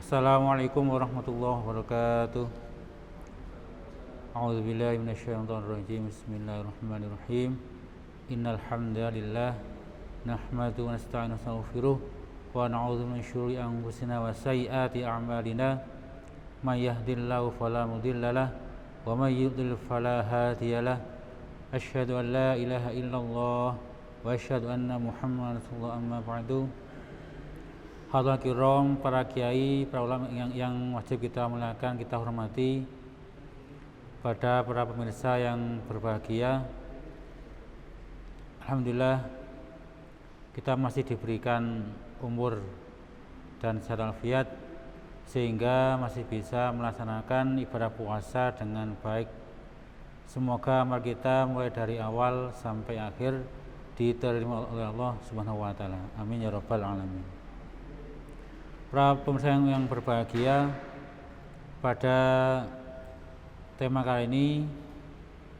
Assalamualaikum warahmatullahi wabarakatuh. A'udzubillahi minasyaitonirrajim. Bismillahirrahmanirrahim. Innal hamdalillah nahmaduhu wa nasta'inuhu wa nastaghfiruh wa na'udzu min syururi anfusina wa sayyiati a'malina. May yahdihillahu fala mudhillalah wa may yudlil fala hadiyalah. Asyhadu an la ilaha illallah wa asyhadu anna Muhammadan rasulullah, amma ba'du. Hadirin kiram, para kiai, para ulama yang wajib kita muliakan, kita hormati, pada para pemirsa yang berbahagia. Alhamdulillah kita masih diberikan umur dan sehat walafiat sehingga masih bisa melaksanakan ibadah puasa dengan baik. Semoga amal kita mulai dari awal sampai akhir diterima oleh Allah Subhanahu wa taala. Amin ya rabbal alamin. Para pemirsa yang berbahagia, pada tema kali ini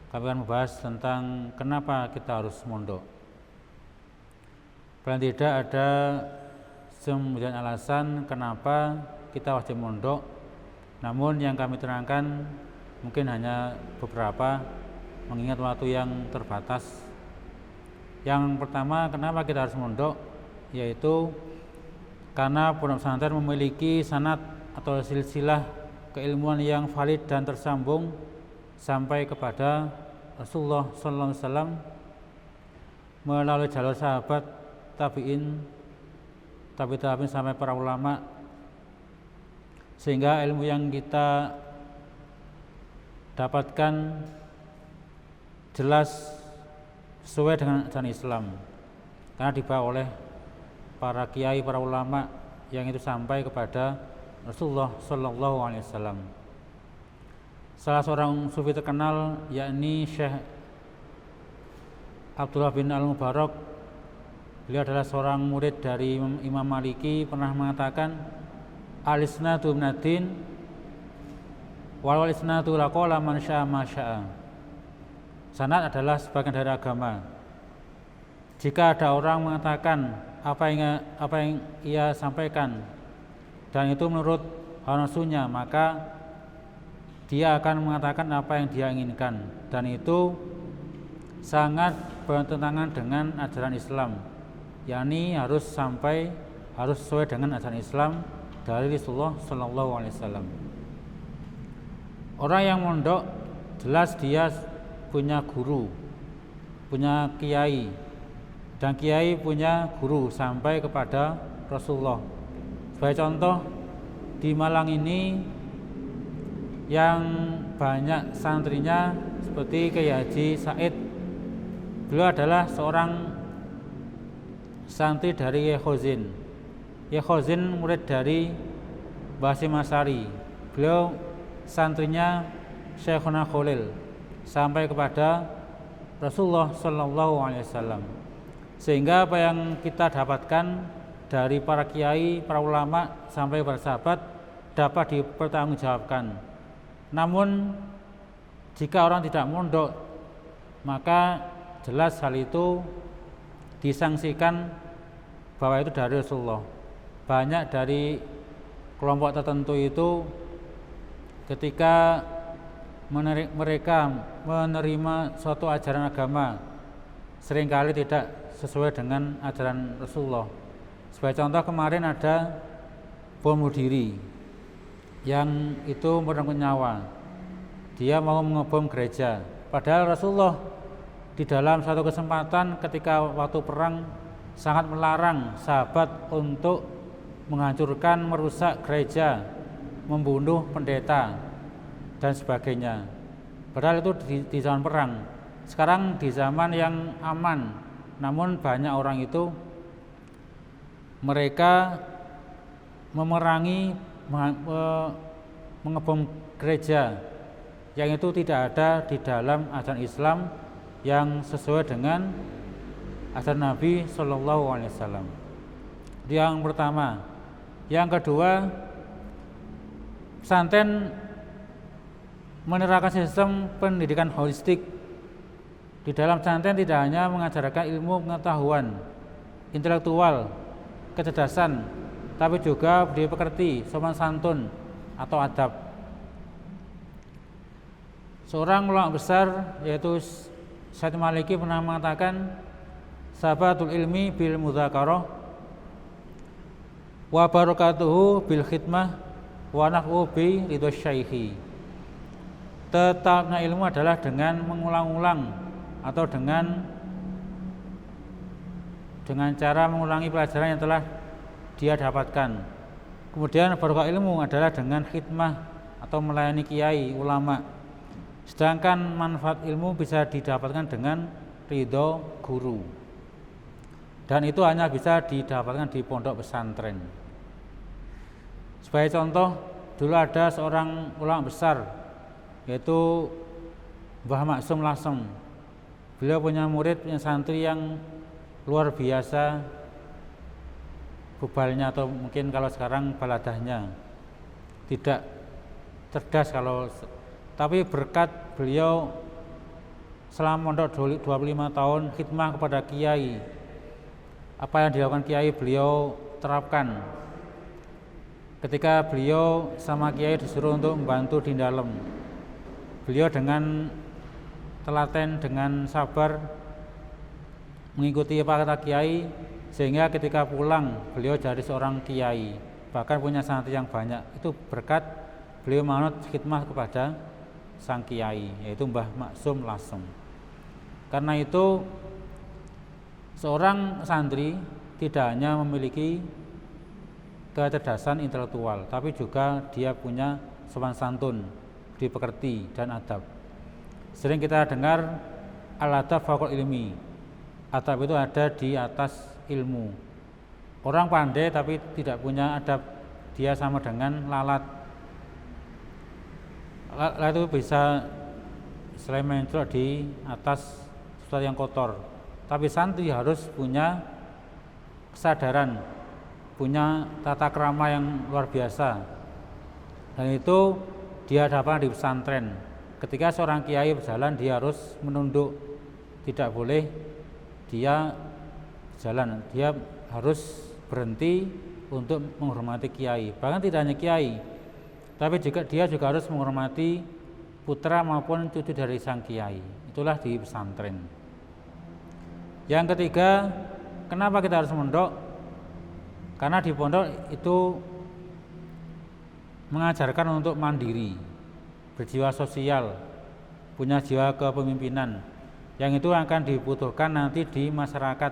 kami akan membahas tentang kenapa kita harus mondok. Paling tidak ada 9 alasan kenapa kita wajib mondok, namun yang kami terangkan mungkin hanya beberapa mengingat waktu yang terbatas. Yang pertama, kenapa kita harus mondok, yaitu karena pondok pesantren memiliki sanad atau silsilah keilmuan yang valid dan tersambung sampai kepada Rasulullah SAW melalui jalur sahabat, tabi'in sampai para ulama, sehingga ilmu yang kita dapatkan jelas sesuai dengan ajaran Islam karena dibawa oleh para kiai, para ulama yang itu sampai kepada Rasulullah Sallallahu Alaihi Wasallam. Salah seorang sufi terkenal yakni Syekh Abdullah bin Al-Mubarak, beliau adalah seorang murid dari Imam Maliki, pernah mengatakan al-isnadu minad-din wal isnadu laqala man syaa ma syaa. Sanad adalah sebagian dari agama. Jika ada orang mengatakan apa yang ia sampaikan dan itu menurut hawa nafsunya, maka dia akan mengatakan apa yang dia inginkan, dan itu sangat bertentangan dengan ajaran Islam, yakni harus sesuai dengan ajaran Islam dari Rasulullah Shallallahu Alaihi Wasallam. Orang yang mondok jelas dia punya guru, punya kiai, dan kiai punya guru sampai kepada Rasulullah. Sebagai contoh, di Malang ini yang banyak santrinya seperti Kiai Haji Said, beliau adalah seorang santri dari Yekhozin. Yekhozin murid dari Basim Asari. Beliau santrinya Syekhuna Khalil sampai kepada Rasulullah Sallallahu Alaihi Wasallam. Sehingga apa yang kita dapatkan dari para kiai, para ulama sampai para sahabat dapat dipertanggungjawabkan. Namun jika orang tidak mondok, maka jelas hal itu disangsikan bahwa itu dari Rasulullah. Banyak dari kelompok tertentu itu ketika mereka menerima suatu ajaran agama seringkali tidak sesuai dengan ajaran Rasulullah. Sebagai contoh, kemarin ada bom bunuh diri yang itu merenggut nyawa. Dia mau mengebom gereja, padahal Rasulullah di dalam satu kesempatan ketika waktu perang sangat melarang sahabat untuk menghancurkan, merusak gereja, membunuh pendeta dan sebagainya. Padahal itu di zaman perang. Sekarang di zaman yang aman, namun banyak orang itu mereka memerangi, mengebom gereja yang itu tidak ada di dalam ajaran Islam yang sesuai dengan ajaran Nabi Shallallahu Alaihi Wasallam. Yang pertama. Yang kedua, pesantren menerapkan sistem pendidikan holistik. Di dalam pesantren tidak hanya mengajarkan ilmu pengetahuan intelektual, kecerdasan, tapi juga budi pekerti, sopan santun atau adab. Seorang ulama besar yaitu Syekh Maliki pernah mengatakan, sabatul ilmi bil mudzakarah wa barakatuhu bil khidmah wa naf'u bi ridho syaikhi. Tetapnya ilmu adalah dengan mengulang-ulang atau dengan cara mengulangi pelajaran yang telah dia dapatkan. Kemudian barokah ilmu adalah dengan khidmah atau melayani kiai, ulama. Sedangkan manfaat ilmu bisa didapatkan dengan ridho guru. Dan itu hanya bisa didapatkan di pondok pesantren. Sebagai contoh, dulu ada seorang ulama besar yaitu Mbah Maksum Lasem. Beliau punya murid, punya santri yang luar biasa bubalnya, atau mungkin kalau sekarang baladahnya, tidak cerdas tapi berkat beliau selama mondok 25 tahun khidmah kepada kiai, apa yang dilakukan kiai beliau terapkan. Ketika beliau sama kiai disuruh untuk membantu di dalam, beliau dengan telaten, dengan sabar mengikuti apa kata kiai, sehingga ketika pulang beliau jadi seorang kiai, bahkan punya santri yang banyak. Itu berkat beliau manut khidmah kepada sang kiai, yaitu Mbah Maksum Lasem. Karena itu seorang santri tidak hanya memiliki kecerdasan intelektual, tapi juga dia punya sopan santun, budi pekerti dan adab. Sering kita dengar al-adab fauqal ilmi. Adab itu ada di atas ilmu. Orang pandai tapi tidak punya adab, dia sama dengan lalat. Lalat itu bisa selain mencrot di atas sesuatu yang kotor. Tapi santri harus punya kesadaran, punya tata krama yang luar biasa. Dan itu dia dapat di pesantren. Ketika seorang kiai berjalan, dia harus menunduk, tidak boleh dia jalan, dia harus berhenti untuk menghormati kiai. Bahkan tidak hanya kiai, tapi dia juga harus menghormati putra maupun cucu dari sang kiai. Itulah di pesantren. Yang ketiga, kenapa kita harus mondok? Karena di pondok itu mengajarkan untuk mandiri, berjiwa sosial, punya jiwa kepemimpinan, yang itu akan dibutuhkan nanti di masyarakat.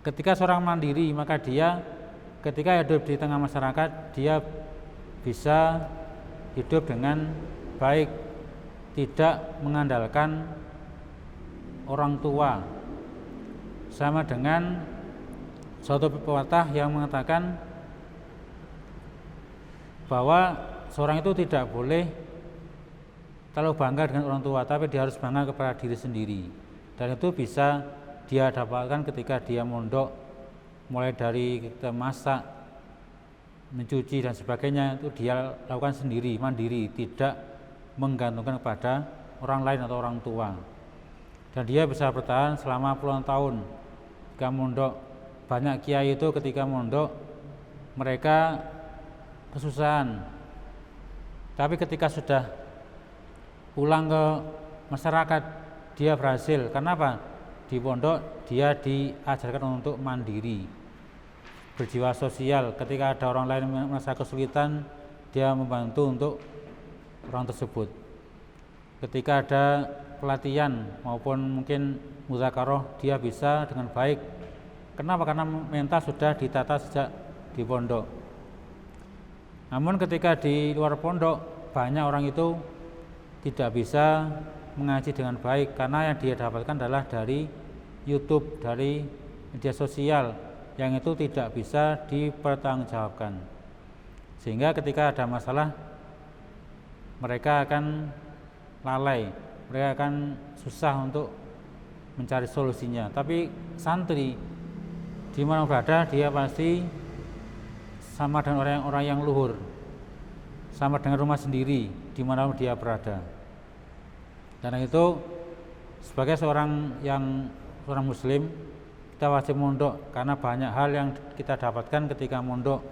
Ketika seorang mandiri, maka dia ketika hidup di tengah masyarakat, dia bisa hidup dengan baik, tidak mengandalkan orang tua. Sama dengan suatu pepatah yang mengatakan bahwa seorang itu tidak boleh terlalu bangga dengan orang tua, tapi dia harus bangga kepada diri sendiri. Dan itu bisa dia dapatkan ketika dia mondok, mulai dari kita masak, mencuci dan sebagainya, itu dia lakukan sendiri, mandiri, tidak menggantungkan kepada orang lain atau orang tua. Dan dia bisa bertahan selama puluhan tahun ketika mondok. Banyak kiai itu ketika mondok mereka kesusahan, tapi ketika sudah pulang ke masyarakat dia berhasil. Kenapa? Di pondok dia diajarkan untuk mandiri, berjiwa sosial. Ketika ada orang lain merasa kesulitan, dia membantu untuk orang tersebut. Ketika ada pelatihan maupun mungkin mudzakarah, dia bisa dengan baik. Kenapa? Karena mental sudah ditata sejak di pondok. Namun ketika di luar pondok, banyak orang itu tidak bisa mengaji dengan baik, karena yang dia dapatkan adalah dari YouTube, dari media sosial, yang itu tidak bisa dipertanggungjawabkan. Sehingga ketika ada masalah, mereka akan lalai, mereka akan susah untuk mencari solusinya. Tapi santri di mana berada, dia pasti sama dengan orang-orang yang luhur, sama dengan rumah sendiri di mana dia berada. Karena itu sebagai seorang muslim, kita wajib mondok karena banyak hal yang kita dapatkan ketika mondok.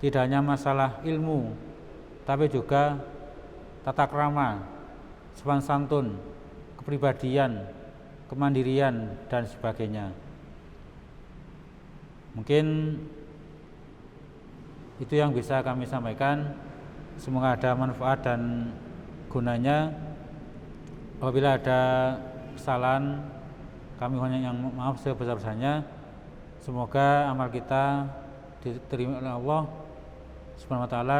Tidak hanya masalah ilmu, tapi juga tata krama, sopan santun, kepribadian, kemandirian dan sebagainya. Mungkin itu yang bisa kami sampaikan. Semoga ada manfaat dan gunanya. Apabila ada kesalahan, kami hanya yang maaf sebesar-besarnya. Semoga amal kita diterima oleh Allah Subhanahu wa taala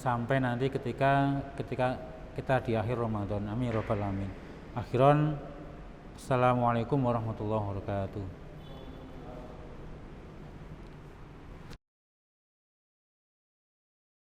sampai nanti ketika kita di akhir Ramadan. Amin ya rabbal alamin. Akhiran, assalamualaikum warahmatullahi wabarakatuh.